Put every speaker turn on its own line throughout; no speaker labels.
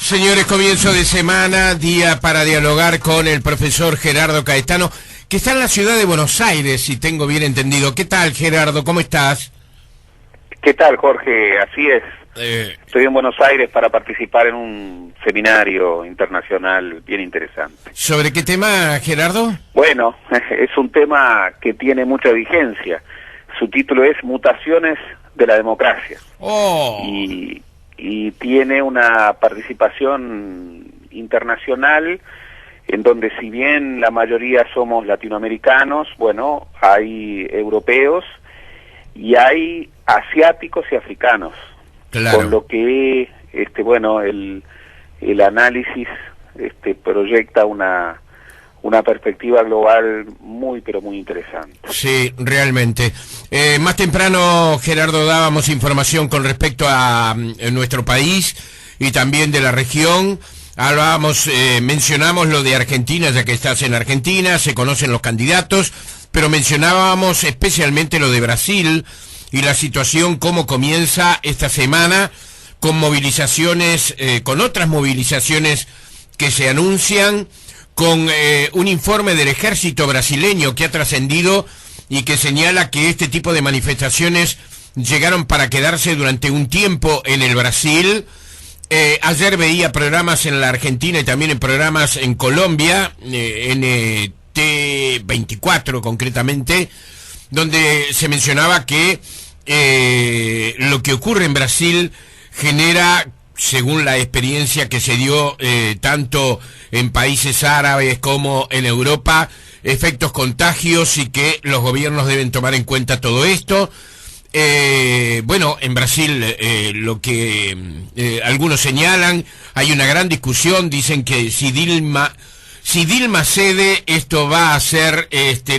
Señores, comienzo de semana, día para dialogar con el profesor Gerardo Caetano, que está en la ciudad de Buenos Aires, si tengo bien entendido. ¿Qué tal, Gerardo? ¿Cómo estás?
¿Qué tal, Jorge? Así es. Estoy en Buenos Aires para participar en un seminario internacional bien interesante.
¿Sobre qué tema, Gerardo?
Bueno, es un tema que tiene mucha vigencia. Su título es Mutaciones de la Democracia. Y tiene una participación internacional en donde, si bien la mayoría somos latinoamericanos, bueno, hay europeos y hay asiáticos y africanos.
Claro.
Con lo que bueno, el análisis proyecta una perspectiva global muy, pero muy interesante.
Sí, realmente. Más temprano, Gerardo, dábamos información con respecto a nuestro país y también de la región. Hablábamos, mencionamos lo de Argentina, ya que estás en Argentina, se conocen los candidatos, pero mencionábamos especialmente lo de Brasil y la situación, cómo comienza esta semana, con movilizaciones, con otras movilizaciones que se anuncian, con un informe del ejército brasileño que ha trascendido y que señala que este tipo de manifestaciones llegaron para quedarse durante un tiempo en el Brasil. Ayer veía programas en la Argentina y también en programas en Colombia, NT24 concretamente, donde se mencionaba que lo que ocurre en Brasil genera, según la experiencia que se dio tanto en países árabes como en Europa, efectos contagios y que los gobiernos deben tomar en cuenta todo esto. Bueno, en Brasil lo que algunos señalan, hay una gran discusión, dicen que si Dilma cede, esto va a ser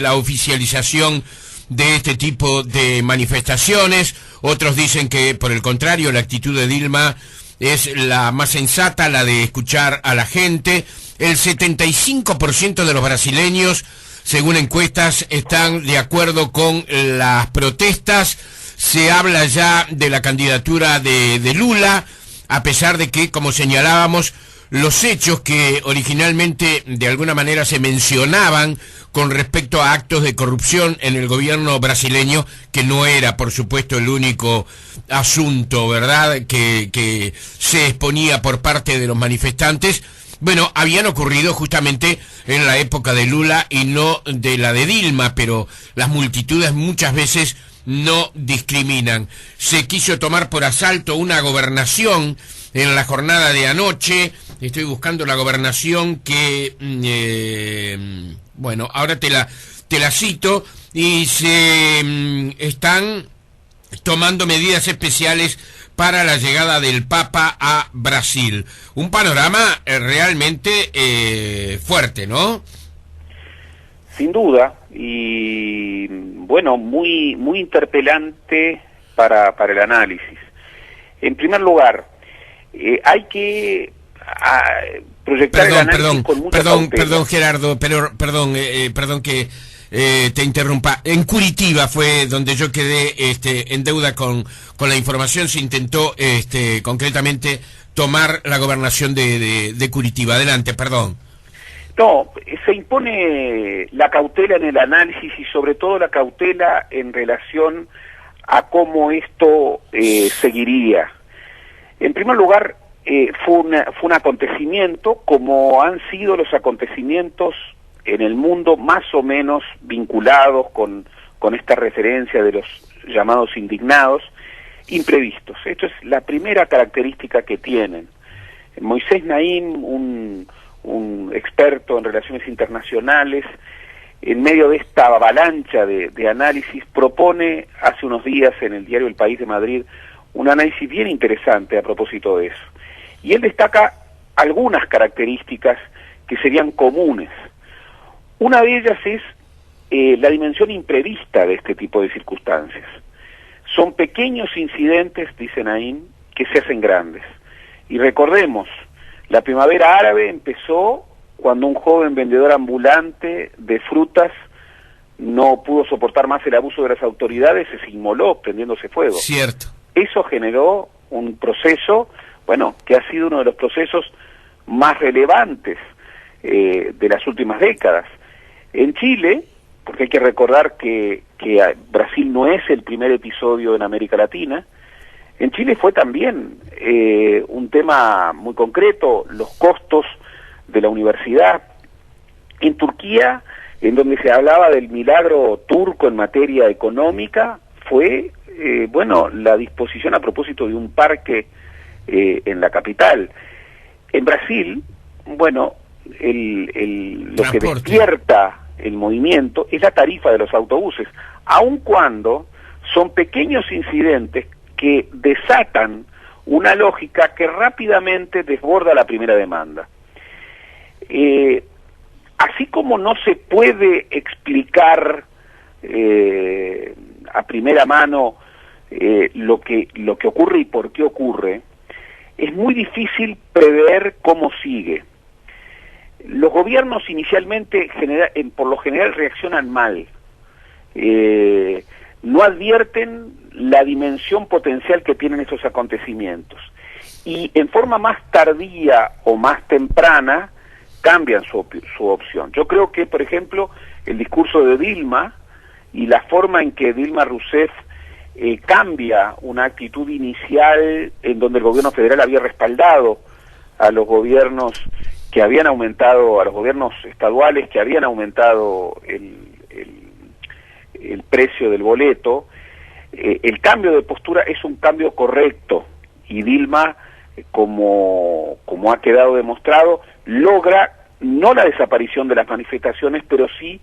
la oficialización de este tipo de manifestaciones. Otros dicen que, por el contrario, la actitud de Dilma es la más sensata, la de escuchar a la gente. El 75% de los brasileños, según encuestas, están de acuerdo con las protestas. Se habla ya de la candidatura de Lula, a pesar de que, como señalábamos, los hechos que originalmente de alguna manera se mencionaban con respecto a actos de corrupción en el gobierno brasileño, que no era, por supuesto, el único asunto, ¿verdad?, que se exponía por parte de los manifestantes, bueno, habían ocurrido justamente en la época de Lula y no de la de Dilma, pero las multitudes muchas veces no discriminan. Se quiso tomar por asalto una gobernación en la jornada de anoche. Estoy buscando la gobernación que, bueno, ahora te la cito, y se están tomando medidas especiales para la llegada del Papa a Brasil. Un panorama realmente fuerte, ¿no?
Sin duda, y bueno, muy interpelante para el análisis. En primer lugar, hay que proyectar el análisis con mucha cautela.
Perdón, Gerardo, perdón que te interrumpa. En Curitiba fue donde yo quedé en deuda con la información. Se intentó concretamente tomar la gobernación de Curitiba. Adelante, perdón.
No, se impone la cautela en el análisis y sobre todo la cautela en relación a cómo esto seguiría. En primer lugar, fue un acontecimiento, como han sido los acontecimientos en el mundo más o menos vinculados con esta referencia de los llamados indignados, imprevistos. Esto es la primera característica que tienen. Moisés Naim, un experto en relaciones internacionales, en medio de esta avalancha de análisis, propone hace unos días en el diario El País de Madrid un análisis bien interesante a propósito de eso. Y él destaca algunas características que serían comunes. Una de ellas es la dimensión imprevista de este tipo de circunstancias. Son pequeños incidentes, dice Naim, que se hacen grandes. Y recordemos, la primavera árabe empezó cuando un joven vendedor ambulante de frutas no pudo soportar más el abuso de las autoridades, se inmoló prendiéndose fuego.
Cierto.
Eso generó un proceso bueno, que ha sido uno de los procesos más relevantes de las últimas décadas. En Chile, porque hay que recordar que Brasil no es el primer episodio en América Latina, en Chile fue también un tema muy concreto, los costos de la universidad. En Turquía, en donde se hablaba del milagro turco en materia económica, fue, la disposición a propósito de un parque en la capital. En Brasil, lo que despierta el movimiento es la tarifa de los autobuses, aun cuando son pequeños incidentes que desatan una lógica que rápidamente desborda la primera demanda. Así como no se puede explicar a primera mano lo que ocurre y por qué ocurre, es muy difícil prever cómo sigue. Los gobiernos inicialmente, por lo general, reaccionan mal. No advierten la dimensión potencial que tienen estos acontecimientos. Y en forma más tardía o más temprana, cambian su opción. Yo creo que, por ejemplo, el discurso de Dilma y la forma en que Dilma Rousseff cambia una actitud inicial en donde el gobierno federal había respaldado a los gobiernos que habían aumentado, a los gobiernos estaduales que habían aumentado el precio del boleto, el cambio de postura es un cambio correcto, y Dilma, como ha quedado demostrado, logra no la desaparición de las manifestaciones, pero sí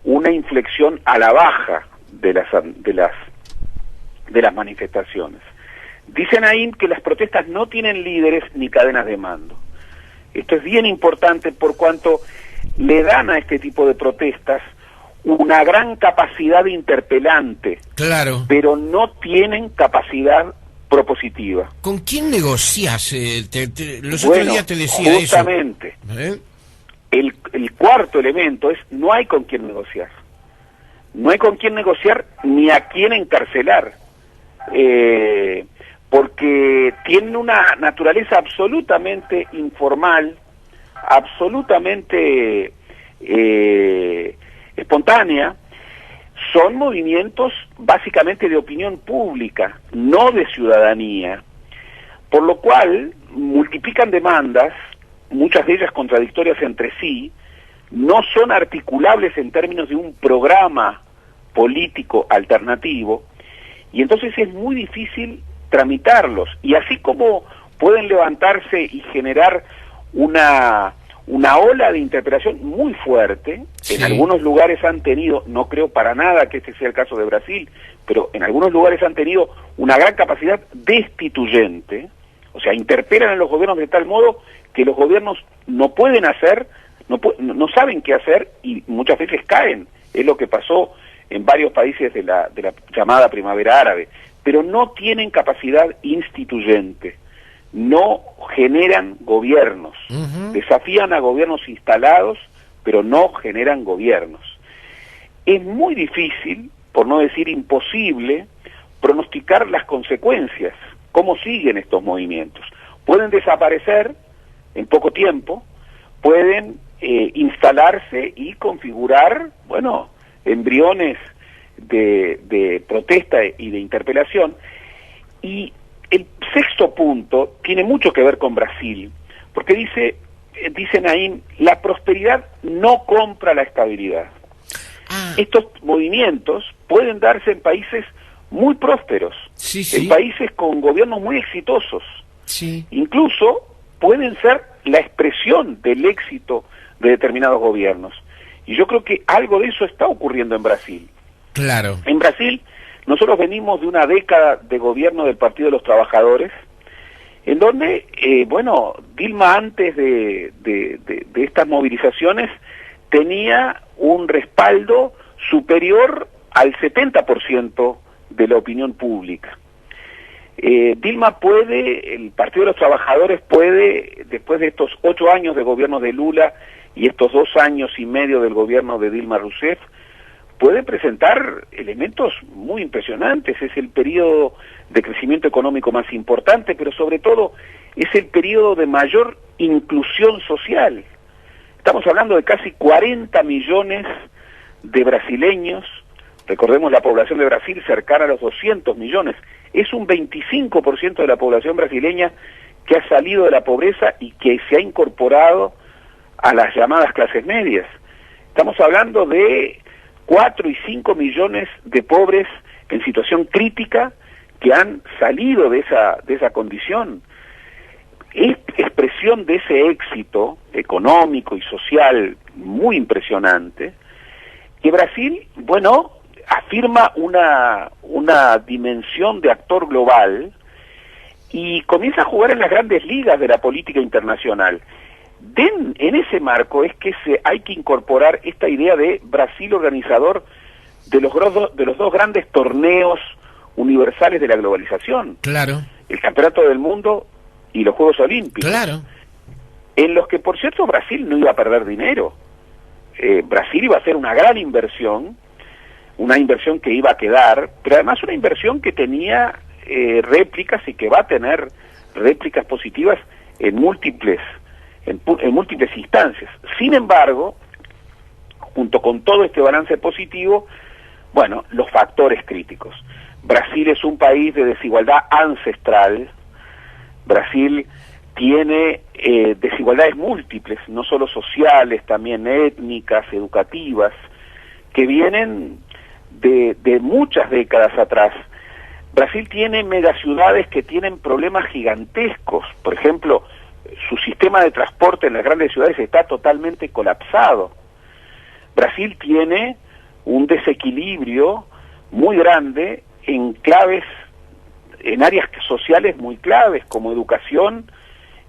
una inflexión a la baja de las manifestaciones. Dicen ahí que las protestas no tienen líderes ni cadenas de mando. Esto es bien importante por cuanto le dan a este tipo de protestas una gran capacidad interpelante,
claro,
pero no tienen capacidad propositiva.
¿Con quién negocias? Los otros días te decía
justamente,
eso.
El cuarto elemento es: no hay con quién negociar. No hay con quién negociar ni a quién encarcelar, porque tienen una naturaleza absolutamente informal, absolutamente espontánea. Son movimientos básicamente de opinión pública, no de ciudadanía, por lo cual multiplican demandas, muchas de ellas contradictorias entre sí, no son articulables en términos de un programa político alternativo, y entonces es muy difícil tramitarlos. Y así como pueden levantarse y generar una ola de interpelación muy fuerte, sí. En algunos lugares han tenido, no creo para nada que este sea el caso de Brasil, pero en algunos lugares han tenido una gran capacidad destituyente, o sea, interpelan a los gobiernos de tal modo que los gobiernos no pueden hacer, no saben qué hacer, y muchas veces caen. Es lo que pasó en varios países de la llamada primavera árabe, pero no tienen capacidad instituyente, no generan gobiernos, desafían a gobiernos instalados, pero no generan gobiernos. Es muy difícil, por no decir imposible, pronosticar las consecuencias, cómo siguen estos movimientos. Pueden desaparecer en poco tiempo, pueden instalarse y configurar, embriones de protesta y de interpelación. Y el sexto punto tiene mucho que ver con Brasil, porque dicen ahí, la prosperidad no compra la estabilidad. Estos movimientos pueden darse en países muy prósperos, sí. En países con gobiernos muy exitosos, sí. Incluso pueden ser la expresión del éxito de determinados gobiernos. Y yo creo que algo de eso está ocurriendo en Brasil.
Claro.
En Brasil, nosotros venimos de una década de gobierno del Partido de los Trabajadores, en donde, Dilma, antes de estas movilizaciones, tenía un respaldo superior al 70% de la opinión pública. Dilma el Partido de los Trabajadores puede, después de estos 8 años de gobierno de Lula y estos 2 años y medio del gobierno de Dilma Rousseff, puede presentar elementos muy impresionantes. Es el periodo de crecimiento económico más importante, pero sobre todo es el periodo de mayor inclusión social. Estamos hablando de casi 40 millones de brasileños. Recordemos la población de Brasil cercana a los 200 millones. Es un 25% de la población brasileña que ha salido de la pobreza y que se ha incorporado a las llamadas clases medias. Estamos hablando de 4 y 5 millones de pobres en situación crítica que han salido de esa condición. Es expresión de ese éxito económico y social muy impresionante que Brasil, bueno, afirma una dimensión de actor global y comienza a jugar en las grandes ligas de la política internacional. En ese marco es que hay que incorporar esta idea de Brasil organizador de los dos grandes torneos universales de la globalización.
Claro.
El Campeonato del Mundo y los Juegos Olímpicos.
Claro. En
los que, por cierto, Brasil no iba a perder dinero. Brasil iba a hacer una gran inversión, una inversión que iba a quedar, pero además una inversión que tenía réplicas y que va a tener réplicas positivas en múltiples instancias. Sin embargo, junto con todo este balance positivo, bueno, los factores críticos. Brasil es un país de desigualdad ancestral. Brasil tiene desigualdades múltiples, no solo sociales, también étnicas, educativas, que vienen de muchas décadas atrás. Brasil tiene megaciudades que tienen problemas gigantescos. Por ejemplo, su sistema de transporte en las grandes ciudades está totalmente colapsado. Brasil tiene un desequilibrio muy grande en áreas sociales muy claves, como educación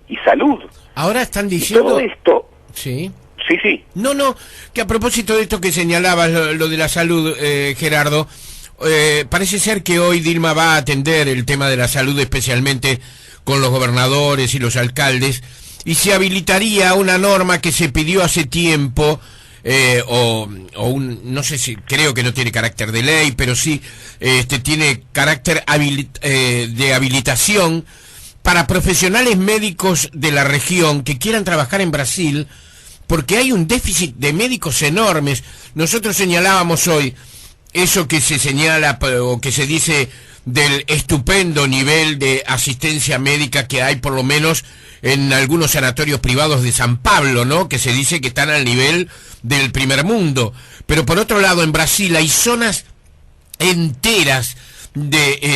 y salud.
Ahora están diciendo...
Y todo esto...
Sí.
Sí.
No, que a propósito de esto que señalabas, lo de la salud, Gerardo, parece ser que hoy Dilma va a atender el tema de la salud, especialmente con los gobernadores y los alcaldes, y se habilitaría una norma que se pidió hace tiempo, no sé si, creo que no tiene carácter de ley, pero sí tiene carácter de habilitación para profesionales médicos de la región que quieran trabajar en Brasil, porque hay un déficit de médicos enormes. Nosotros señalábamos hoy eso que se señala o que se dice del estupendo nivel de asistencia médica que hay, por lo menos en algunos sanatorios privados de San Pablo, ¿no? Que se dice que están al nivel del primer mundo. Pero por otro lado, en Brasil hay zonas enteras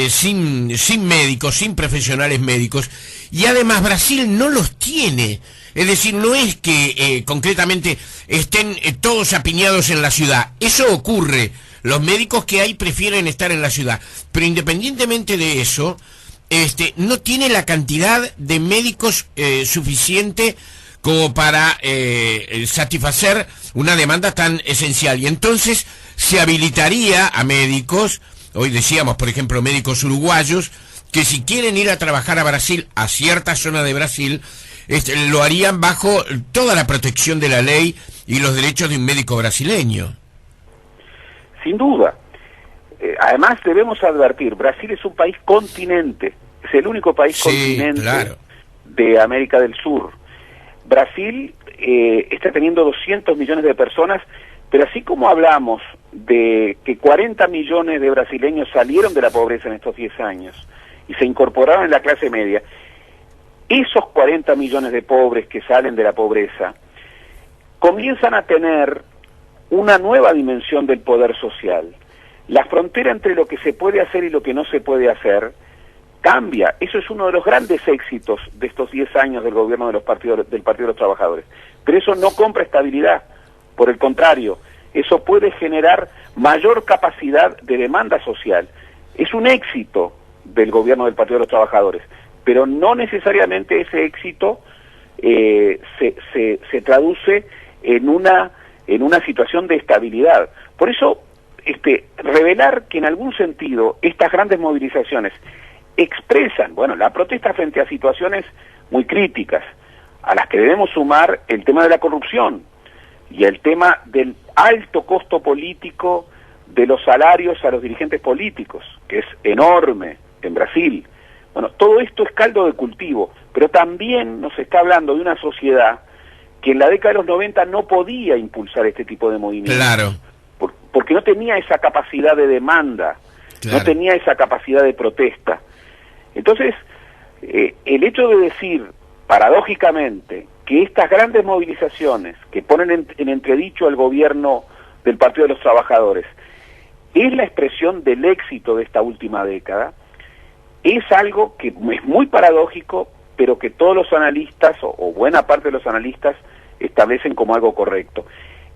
sin médicos, sin profesionales médicos, y además Brasil no los tiene. Es decir, no es que concretamente estén todos apiñados en la ciudad. Eso ocurre. Los médicos que hay prefieren estar en la ciudad. Pero independientemente de eso, no tiene la cantidad de médicos suficiente como para satisfacer una demanda tan esencial. Y entonces se habilitaría a médicos, hoy decíamos, por ejemplo, médicos uruguayos, que si quieren ir a trabajar a Brasil, a cierta zona de Brasil, lo harían bajo toda la protección de la ley y los derechos de un médico brasileño.
Sin duda. Además debemos advertir, Brasil es un país continente, es el único país continente, claro, de América del Sur. Brasil está teniendo 200 millones de personas, pero así como hablamos de que 40 millones de brasileños salieron de la pobreza en estos 10 años y se incorporaron en la clase media, esos 40 millones de pobres que salen de la pobreza comienzan a tener una nueva dimensión del poder social. La frontera entre lo que se puede hacer y lo que no se puede hacer cambia. Eso es uno de los grandes éxitos de estos 10 años del gobierno del Partido de los Trabajadores. Pero eso no compra estabilidad. Por el contrario, eso puede generar mayor capacidad de demanda social. Es un éxito del gobierno del Partido de los Trabajadores, pero no necesariamente ese éxito se traduce en una situación de estabilidad. Por eso, revelar que en algún sentido estas grandes movilizaciones expresan, la protesta frente a situaciones muy críticas, a las que debemos sumar el tema de la corrupción y el tema del alto costo político de los salarios a los dirigentes políticos, que es enorme en Brasil. Bueno, todo esto es caldo de cultivo, pero también nos está hablando de una sociedad que en la década de los 90 no podía impulsar este tipo de movimientos.
Claro.
Porque no tenía esa capacidad de demanda,
Claro.
no tenía esa capacidad de protesta. Entonces, el hecho de decir, paradójicamente, que estas grandes movilizaciones que ponen en entredicho al gobierno del Partido de los Trabajadores es la expresión del éxito de esta última década, es algo que es muy paradójico, pero que todos los analistas, o buena parte de los analistas, establecen como algo correcto.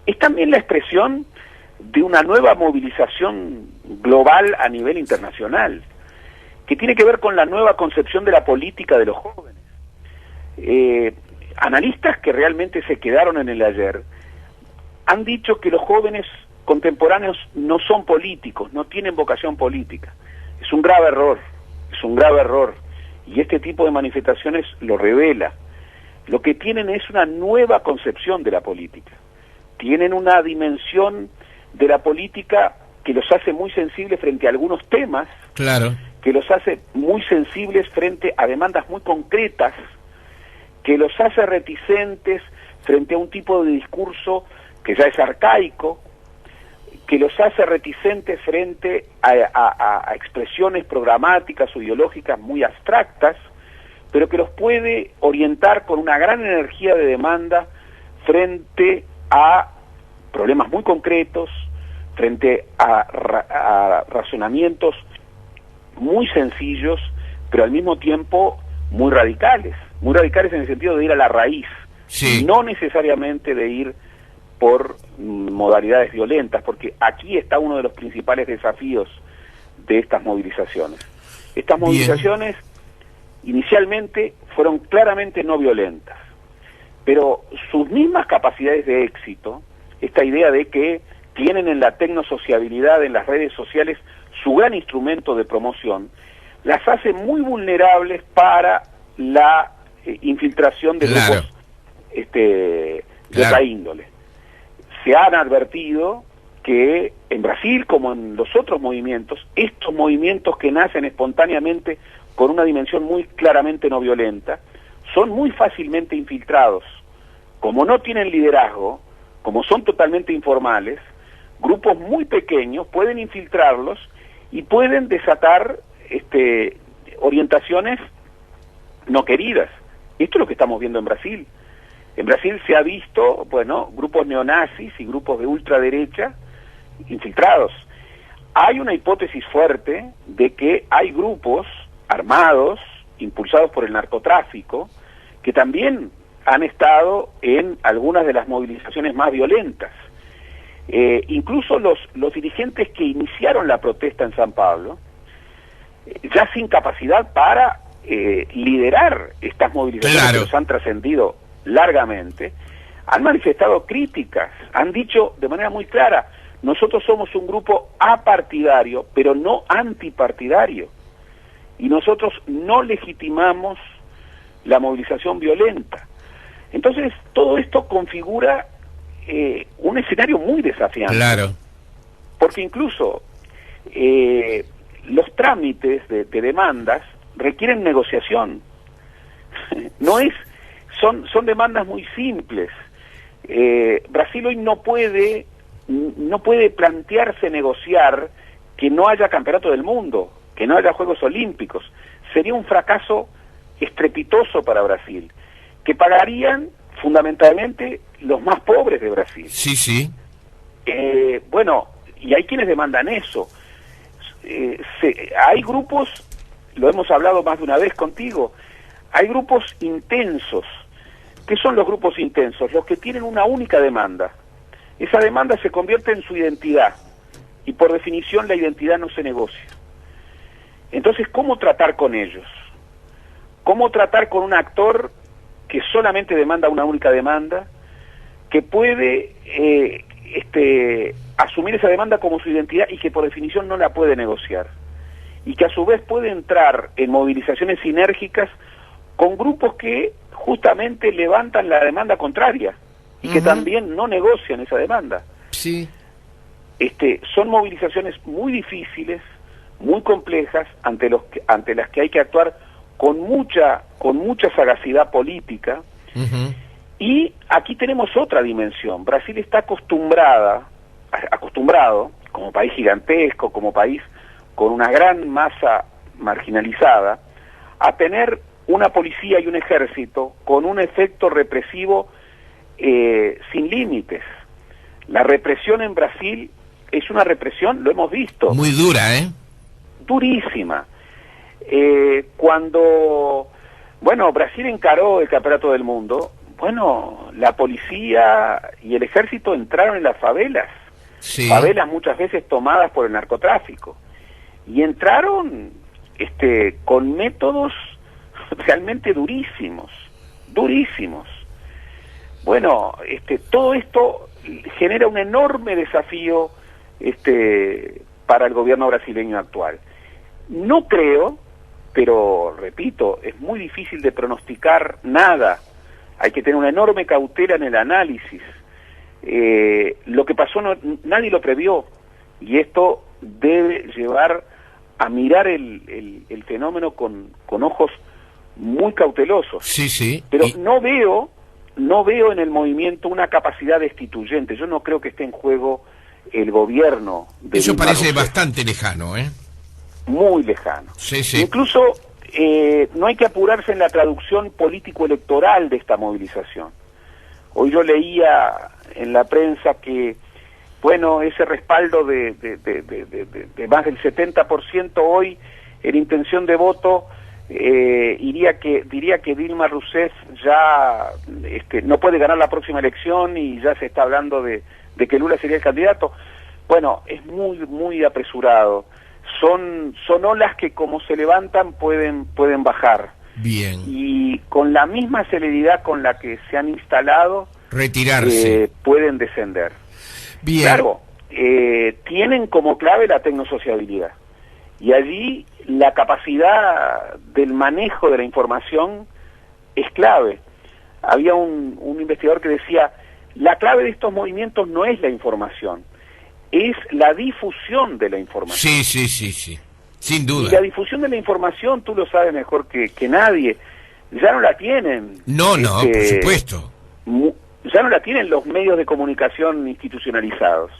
Es también la expresión de una nueva movilización global a nivel internacional, que tiene que ver con la nueva concepción de la política de los jóvenes. Analistas que realmente se quedaron en el ayer han dicho que los jóvenes contemporáneos no son políticos, no tienen vocación política. Es un grave error, y este tipo de manifestaciones lo revela. Lo que tienen es una nueva concepción de la política. Tienen una dimensión de la política que los hace muy sensibles frente a algunos temas,
Claro.
que los hace muy sensibles frente a demandas muy concretas, que los hace reticentes frente a un tipo de discurso que ya es arcaico, que los hace reticentes frente a expresiones programáticas o ideológicas muy abstractas, pero que los puede orientar con una gran energía de demanda frente a problemas muy concretos, frente a razonamientos muy sencillos, pero al mismo tiempo muy radicales en el sentido de ir a la raíz,
Sí.
no necesariamente de ir por modalidades violentas, porque aquí está uno de los principales desafíos de estas movilizaciones. Estas movilizaciones inicialmente fueron claramente no violentas, pero sus mismas capacidades de éxito, esta idea de que tienen en la tecnosociabilidad, en las redes sociales, su gran instrumento de promoción, las hace muy vulnerables para la infiltración de grupos de otra índole. Se han advertido que en Brasil, como en los otros movimientos, estos movimientos que nacen espontáneamente con una dimensión muy claramente no violenta, son muy fácilmente infiltrados. Como no tienen liderazgo, como son totalmente informales, grupos muy pequeños pueden infiltrarlos y pueden desatar orientaciones no queridas. Esto es lo que estamos viendo en Brasil. En Brasil se ha visto, bueno, grupos neonazis y grupos de ultraderecha infiltrados. Hay una hipótesis fuerte de que hay grupos armados, impulsados por el narcotráfico, que también han estado en algunas de las movilizaciones más violentas. Incluso los dirigentes que iniciaron la protesta en San Pablo, ya sin capacidad para liderar estas movilizaciones que los han trascendido largamente, han manifestado críticas, han dicho de manera muy clara: nosotros somos un grupo apartidario, pero no antipartidario, y nosotros no legitimamos la movilización violenta. Entonces, todo esto configura un escenario muy desafiante. Claro. Porque incluso los trámites de demandas requieren negociación. Son demandas muy simples. Brasil hoy no puede plantearse negociar que no haya campeonato del mundo, que no haya Juegos Olímpicos. Sería un fracaso estrepitoso para Brasil, que pagarían fundamentalmente los más pobres de Brasil.
Sí, sí.
Bueno, y hay quienes demandan eso. Hay grupos, lo hemos hablado más de una vez contigo, hay grupos intensos. ¿Qué son los grupos intensos? Los que tienen una única demanda. Esa demanda se convierte en su identidad, y por definición la identidad no se negocia. Entonces, ¿cómo tratar con ellos? ¿Cómo tratar con un actor que solamente demanda una única demanda, que puede asumir esa demanda como su identidad y que por definición no la puede negociar, y que a su vez puede entrar en movilizaciones sinérgicas con grupos que justamente levantan la demanda contraria y que también no negocian esa demanda?
Sí.
son movilizaciones muy difíciles, muy complejas, ante las que hay que actuar con mucha sagacidad política. Y aquí tenemos otra dimensión. Brasil está acostumbrado, como país gigantesco, como país con una gran masa marginalizada, a tener una policía y un ejército con un efecto represivo sin límites. La represión en Brasil es una represión, lo hemos visto.
Muy dura, ¿eh?
Durísima. Cuando, Brasil encaró el campeonato del mundo, la policía y el ejército entraron en las favelas.
Sí.
Favelas muchas veces tomadas por el narcotráfico. Y entraron con métodos realmente durísimos. Todo esto genera un enorme desafío para el gobierno brasileño actual. No creo, pero repito, es muy difícil de pronosticar nada. Hay que tener una enorme cautela en el análisis. Lo que pasó nadie lo previó, y esto debe llevar a mirar el fenómeno con ojos muy cautelosos.
Sí.
Pero no veo en el movimiento una capacidad destituyente. Yo no creo que esté en juego el gobierno de
Eso
Dilma
parece
Rousseff.
bastante lejano, ¿eh?
Muy lejano.
Sí.
Incluso no hay que apurarse en la traducción político-electoral de esta movilización. Hoy yo leía en la prensa que, ese respaldo de más del 70% hoy en intención de voto, diría que Dilma Rousseff ya no puede ganar la próxima elección, y ya se está hablando de que Lula sería el candidato. Es muy apresurado. Son olas que, como se levantan, pueden bajar.
Bien.
Y con la misma celeridad con la que se han instalado,
retirarse,
pueden descender.
Bien.
Claro, tienen como clave la tecnosociabilidad. Y allí la capacidad del manejo de la información es clave. Había un investigador que decía, la clave de estos movimientos no es la información, es la difusión de la información.
Sí, sin duda.
Y la difusión de la información, tú lo sabes mejor que nadie, ya no la tienen.
No, por supuesto.
Ya no la tienen los medios de comunicación institucionalizados.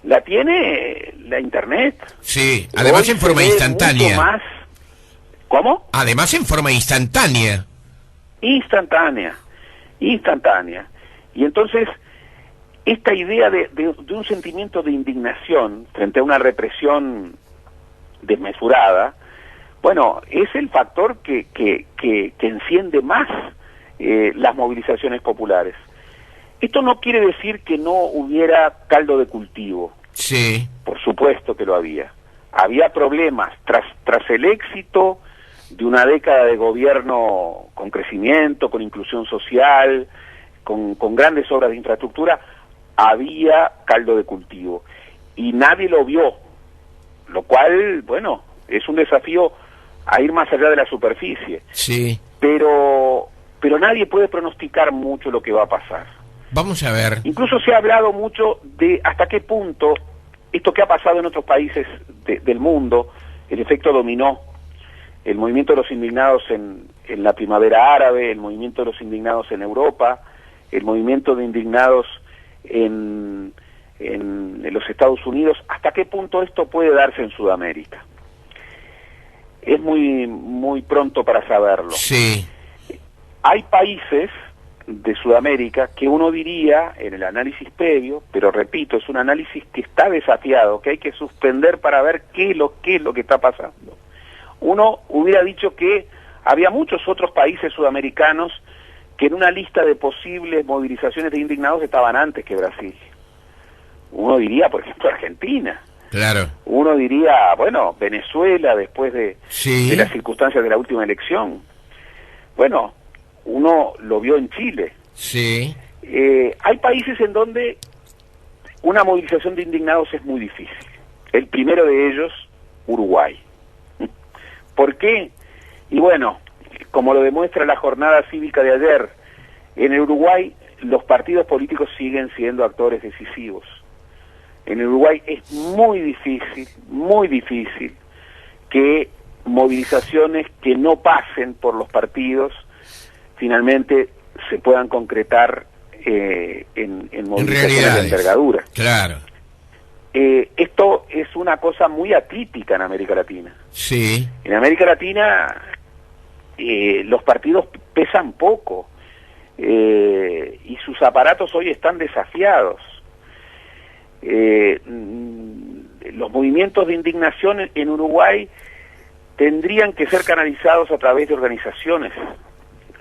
La tiene la Internet.
Sí, además en forma instantánea.
Más. ¿Cómo?
Además en forma instantánea.
Instantánea. Y entonces, esta idea de un sentimiento de indignación frente a una represión desmesurada, es el factor que enciende más las movilizaciones populares. Esto no quiere decir que no hubiera caldo de cultivo.
Sí.
Por supuesto que lo había. Había problemas. Tras el éxito de una década de gobierno con crecimiento, con inclusión social, con grandes obras de infraestructura, había caldo de cultivo. Y nadie lo vio. Lo cual, es un desafío a ir más allá de la superficie.
Sí.
Pero nadie puede pronosticar mucho lo que va a pasar.
Vamos a ver.
Incluso se ha hablado mucho de hasta qué punto esto que ha pasado en otros países del mundo, el efecto dominó, el movimiento de los indignados en la primavera árabe, el movimiento de los indignados en Europa, el movimiento de indignados en los Estados Unidos, hasta qué punto esto puede darse en Sudamérica. Es muy pronto para saberlo.
Sí.
Hay países de Sudamérica que uno diría en el análisis previo, pero repito, es un análisis que está desafiado, que hay que suspender para ver qué es lo que está pasando. Uno hubiera dicho que había muchos otros países sudamericanos que en una lista de posibles movilizaciones de indignados estaban antes que Brasil. Uno diría, por ejemplo, Argentina.
Claro.
Uno diría, Venezuela, después de las circunstancias de la última elección. Uno lo vio en Chile.
Sí.
Hay países en donde una movilización de indignados es muy difícil. El primero de ellos, Uruguay. ¿Por qué? Y como lo demuestra la jornada cívica de ayer, en el Uruguay los partidos políticos siguen siendo actores decisivos. En Uruguay es muy difícil que movilizaciones que no pasen por los partidos finalmente se puedan concretar en movilizaciones de envergadura.
Claro.
Esto es una cosa muy atípica en América Latina.
Sí.
En América Latina los partidos pesan poco y sus aparatos hoy están desafiados. Los movimientos de indignación en Uruguay tendrían que ser canalizados a través de organizaciones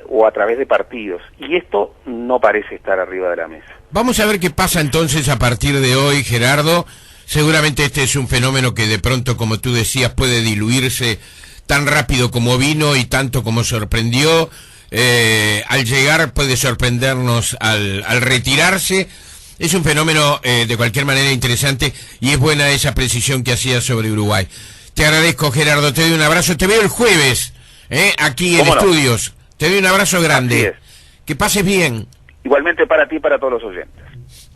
o a través de partidos, y esto no parece estar arriba de la mesa.
Vamos a ver qué pasa entonces a partir de hoy, Gerardo. Seguramente este es un fenómeno que de pronto, como tú decías, puede diluirse tan rápido como vino y tanto como sorprendió. Al llegar puede sorprendernos al retirarse. Es un fenómeno de cualquier manera interesante, y es buena esa precisión que hacías sobre Uruguay. Te agradezco, Gerardo, te doy un abrazo, te veo el jueves, aquí en Estudios. Te doy un abrazo grande. Que pases bien.
Igualmente para ti y para todos los oyentes.